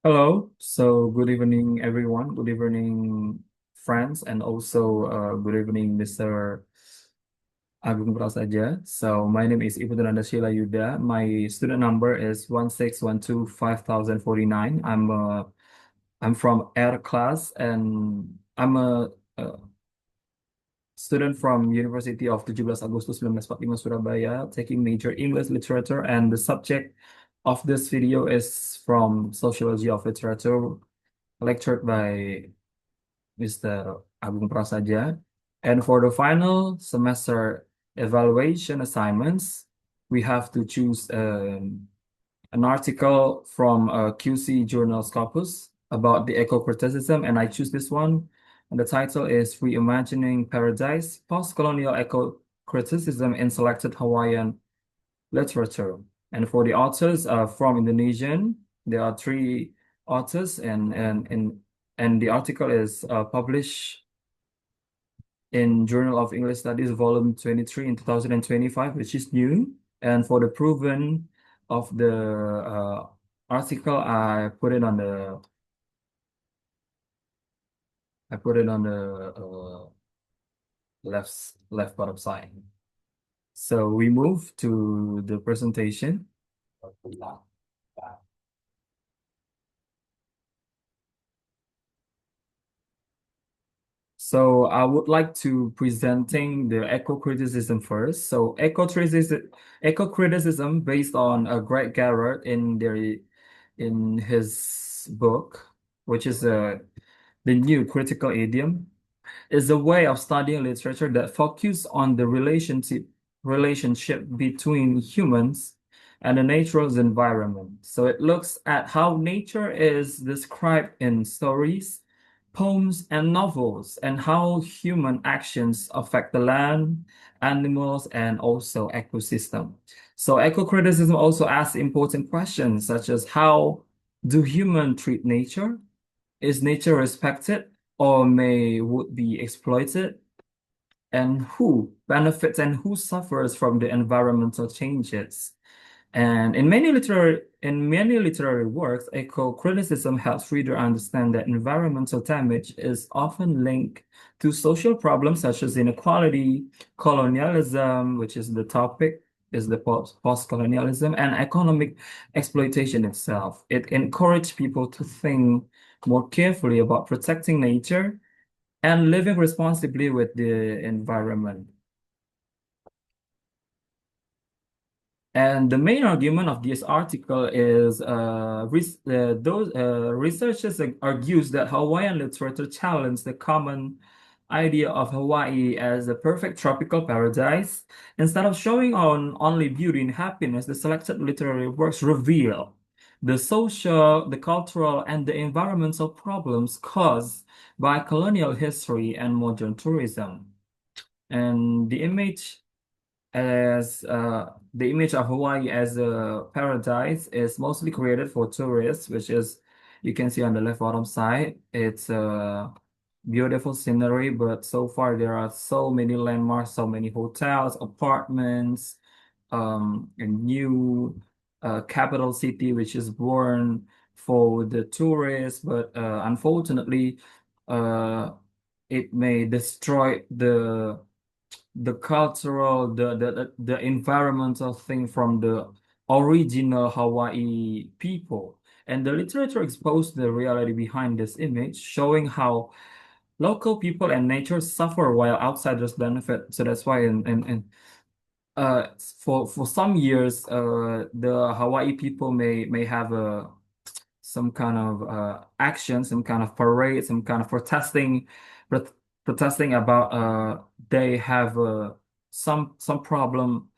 Hello. So good evening, everyone. Good evening, friends, and also good evening, Mr. Agung Prasaja. So my name is Nanda Sheila Yudha. My student number is 1612549. I'm from air class, and I'm a student from University of 17 Agustus 1945 Surabaya, taking major English literature, and the subject of this video is from Sociology of Literature, lectured by Mr. Agung Prasaja. And for the final semester evaluation assignments, we have to choose an article from QC Journal Scopus about the eco-criticism, and I choose this one. And the title is Reimagining Paradise, Postcolonial Eco-Criticism in Selected Hawaiian Literature. And for the authors from Indonesian, there are three authors, and the article is published in Journal of English Studies, Volume 23 in 2025, which is new. And for the proven of the article, I put it on the left bottom side. So we move to the presentation. So I would like to presenting the eco-criticism first. So eco-criticism based on Greg Garrett in his book, which is the new critical idiom, is a way of studying literature that focuses on the relationship between humans and the natural environment. So it looks at how nature is described in stories, poems, and novels, and how human actions affect the land, animals, and also ecosystem. So eco-criticism also asks important questions such as how do humans treat nature? Is nature respected or may would be exploited? And who benefits and who suffers from the environmental changes? And in many literary works, eco-criticism helps reader understand that environmental damage is often linked to social problems such as inequality, colonialism, which is the topic, is the post-colonialism, and economic exploitation itself. It encouraged people to think more carefully about protecting nature and living responsibly with the environment. And the main argument of this article is those researchers argues that Hawaiian literature challenged the common idea of Hawaii as a perfect tropical paradise. Instead of showing on only beauty and happiness, the selected literary works reveal the social, the cultural, and the environmental problems caused by colonial history and modern tourism. And the image of Hawaii as a paradise is mostly created for tourists, which is you can see on the left bottom side. It's a beautiful scenery, but so far there are so many landmarks, so many hotels, apartments, a new capital city which is born for the tourists, but unfortunately, uh, it may destroy the cultural, the environmental thing from the original Hawaii people. And the literature exposed the reality behind this image, showing how local people and nature suffer while outsiders benefit. So that's why for some years the Hawaii people may have a some kind of action, some kind of parade, some kind of prot protesting about they have some problem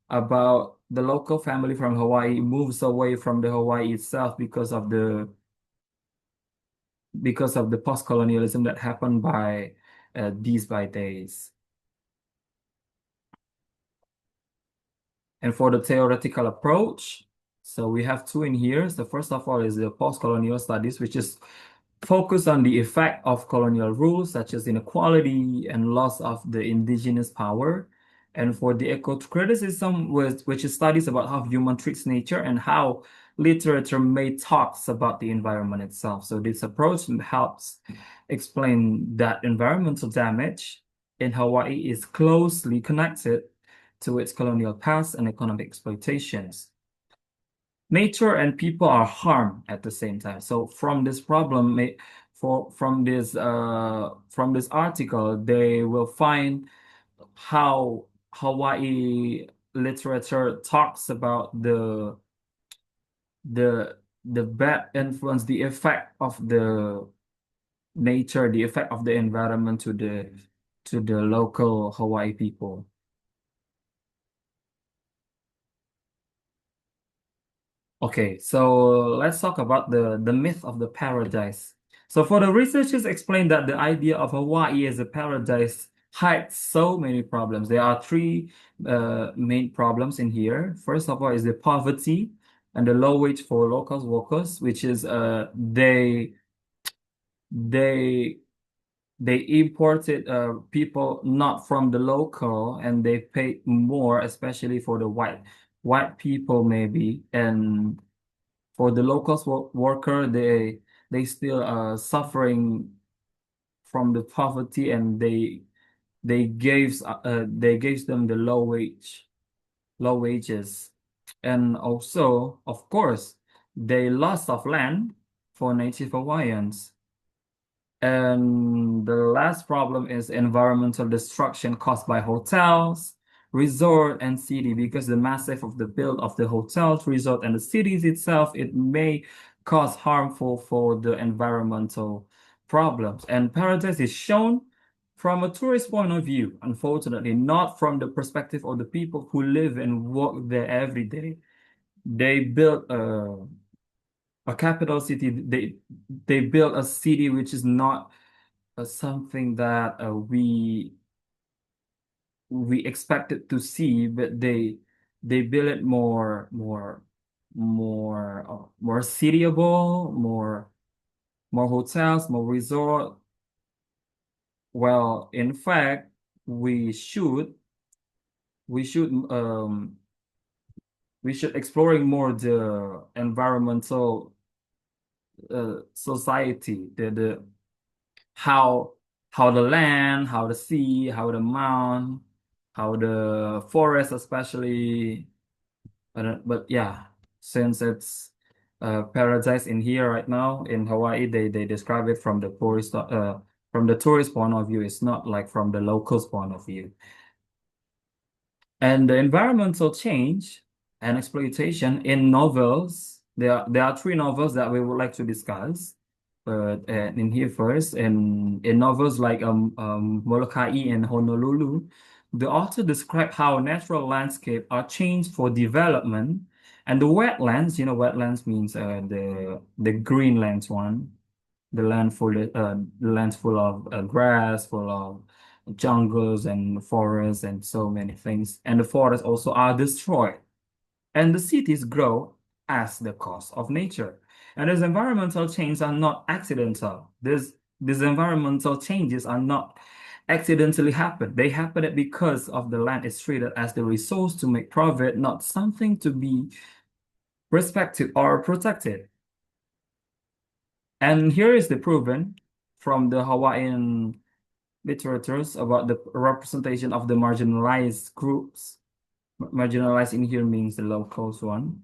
about the local family from Hawaii moves away from the Hawaii itself because of the post-colonialism that happened by by days. And for the theoretical approach, so we have two in here. So first of all is the post-colonial studies, which is focused on the effect of colonial rules such as inequality and loss of the indigenous power. And for the ecocriticism, which is studies about how human treats nature and how literature may talks about the environment itself. So this approach helps explain that environmental damage in Hawaii is closely connected to its colonial past and economic exploitations. Nature and people are harmed at the same time. So from this problem, from this article, they will find how Hawaii literature talks about the bad influence, the effect of the nature, the effect of the environment to the local Hawaii people. Okay, so let's talk about the myth of the paradise. So for the researchers explain that the idea of Hawaii as a paradise hides so many problems. There are three main problems in here. First of all is the poverty and the low wage for local workers, which is they they imported people not from the local and they paid more, especially for the white people maybe. And for the locals worker, they still suffering from the poverty and they gave them the low wages. And also, of course, they loss of land for native Hawaiians. And the last problem is environmental destruction caused by hotels, resort, and city. Because the massive of the build of the hotels, resort, and the cities itself, it may cause harmful for the environmental problems. And paradise is shown from a tourist point of view, unfortunately, not from the perspective of the people who live and work there every day. They built a capital city. They built a city which is not something that we expected to see, but they build it more cityable, more hotels, more resort. Well, in fact, we should we should um we should exploring more the environmental society, the how how the land, how the sea, how the mountain, how the forest especially. But yeah, since it's paradise in here right now in Hawaii, they describe it from the tourist point of view. It's not like from the locals point of view. And the environmental change and exploitation in novels, there are three novels that we would like to discuss. But in here first, in novels like Molokai and Honolulu, the author described how natural landscape are changed for development, and the wetlands. You know, wetlands means the green lands one, the lands full of grass, full of jungles and forests and so many things. And the forests also are destroyed. And the cities grow as the cause of nature. And these environmental changes are not accidental. These environmental changes are not accidentally happen. They happen because of the land is treated as the resource to make profit, not something to be respected or protected. And here is the proven from the Hawaiian literatures about the representation of the marginalized groups. Marginalized in here means the locals one.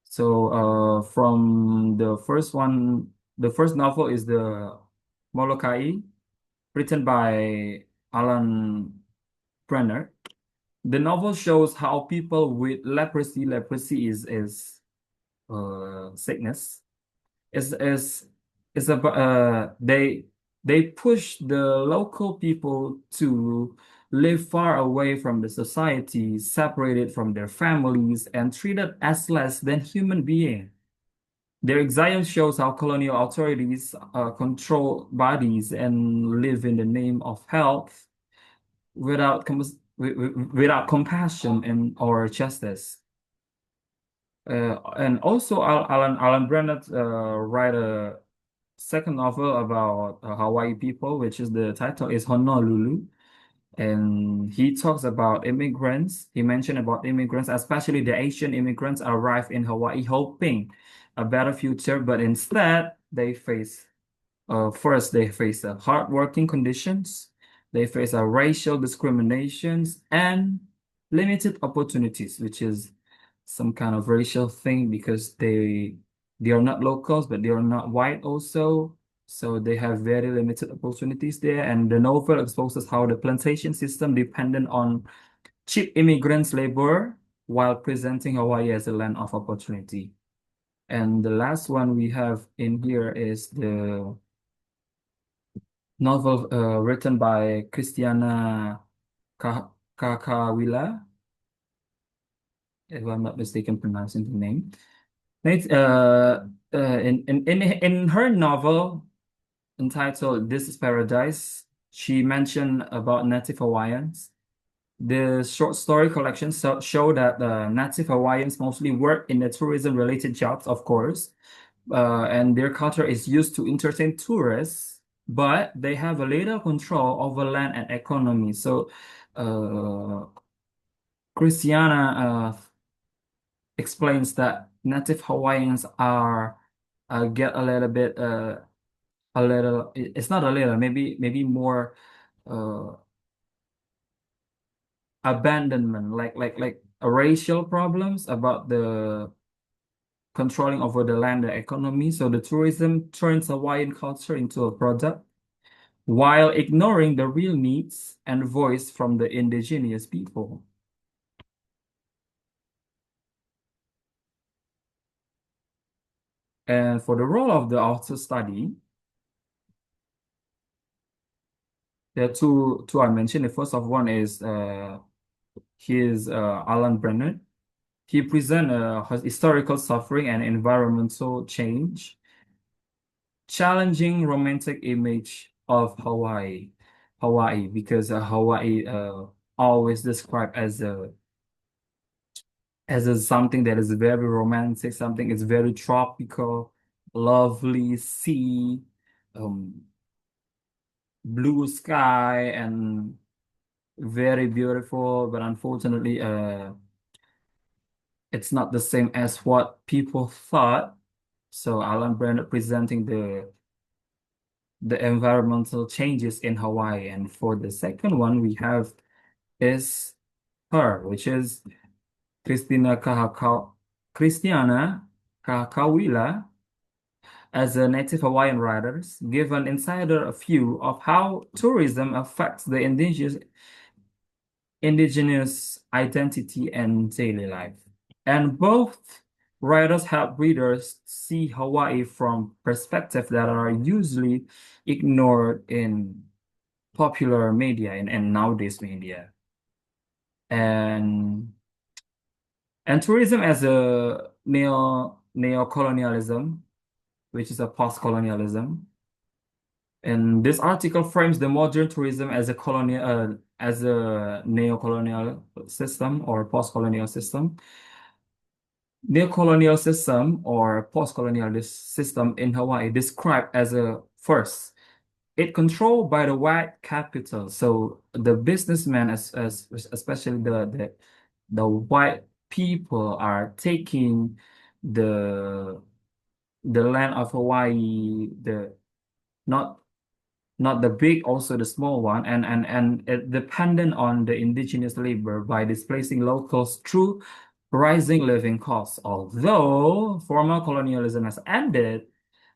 So from the first novel is the Molokai, written by Alan Brenner. The novel shows how people with leprosy is sickness, is about they push the local people to live far away from the society, separated from their families, and treated as less than human beings. Their exile shows how colonial authorities control bodies and live in the name of health without compassion and or justice. And also, Alan Brennett write a second novel about Hawaii people, which is the title is Honolulu. And he talks about immigrants. He mentioned about immigrants, especially the Asian immigrants arrive in Hawaii hoping a better future, but instead they face first, they face hardworking conditions, they face racial discriminations and limited opportunities, which is some kind of racial thing because they are not locals, but they are not white also. So they have very limited opportunities there. And the novel exposes how the plantation system depended on cheap immigrants' labor while presenting Hawaii as a land of opportunity. And the last one we have in here is the novel written by Christiana Kakawila, if I'm not mistaken pronouncing the name. It's, in her novel entitled This is Paradise, she mentioned about Native Hawaiians. The short story collection show that Native Hawaiians mostly work in the tourism-related jobs, of course, and their culture is used to entertain tourists, but they have a little control over land and economy. So, Christiana explains that Native Hawaiians are get a little bit it's not a little, maybe more uh abandonment, like racial problems about the controlling over the land, the economy. So the tourism turns Hawaiian culture into a product while ignoring the real needs and voice from the indigenous people. And for the role of the author study, there are two I mentioned. The first of one is his Alan Brennan. He present historical suffering and environmental change, challenging romantic image of Hawaii, because Hawaii always described as a something that is very romantic, something is very tropical, lovely sea, um, blue sky, and very beautiful. But unfortunately, it's not the same as what people thought. So Alan Brand presenting the environmental changes in Hawaii. And for the second one, we have is her, which is Christina Christiana Kahakawila, as a native Hawaiian writers, give an insider view of how tourism affects the indigenous identity and daily life. And both writers help readers see Hawaii from perspectives that are usually ignored in popular media and nowadays media. And tourism as a neocolonialism, which is a post-colonialism. And this article frames the modern tourism as a colonial as a neocolonial system or post-colonial system. Neocolonial system or post-colonial system in Hawaii described as a first, it controlled by the white capital. So the businessmen, as especially the white people, are taking the the land of Hawaii, the not not the big, also the small one, and it dependent on the indigenous labor by displacing locals through rising living costs. Although formal colonialism has ended,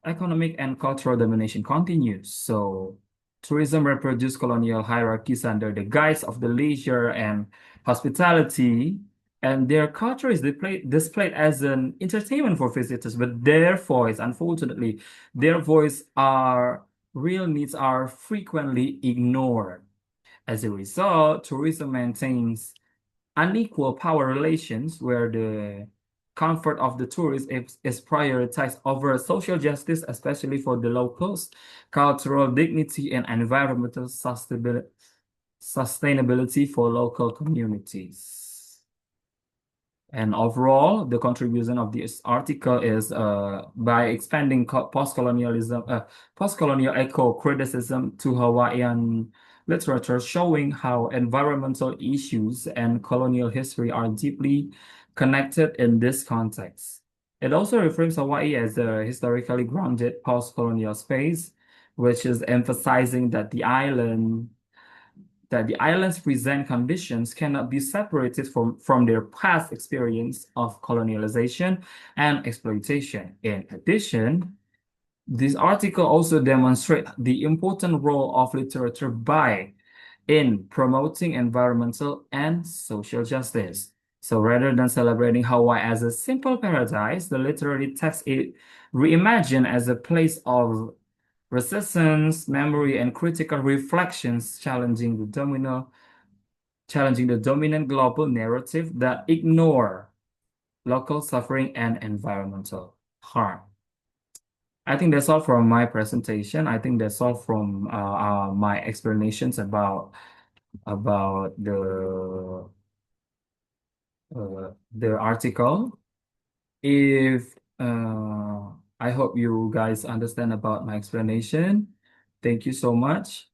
economic and cultural domination continues. So tourism reproduced colonial hierarchies under the guise of the leisure and hospitality, and their culture is displayed as an entertainment for visitors, but their voice, unfortunately, their voice are real needs are frequently ignored. As a result, tourism maintains unequal power relations where the comfort of the tourist is prioritized over social justice, especially for the locals, cultural dignity, and environmental sustainability for local communities. And overall, the contribution of this article is by expanding post-colonial eco-criticism to Hawaiian literature showing how environmental issues and colonial history are deeply connected in this context. It also reframes Hawaii as a historically grounded post-colonial space, which is emphasizing that the island's present conditions cannot be separated from their past experience of colonialization and exploitation. In addition, this article also demonstrates the important role of literature by in promoting environmental and social justice. So rather than celebrating Hawaii as a simple paradise, the literary text is reimagined as a place of resistance, memory, and critical reflections, challenging the dominant global narrative that ignore local suffering and environmental harm. I think that's all from my presentation. I think that's all from my explanations about the article. If I hope you guys understand about my explanation. Thank you so much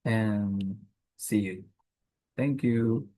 and see you. Thank you.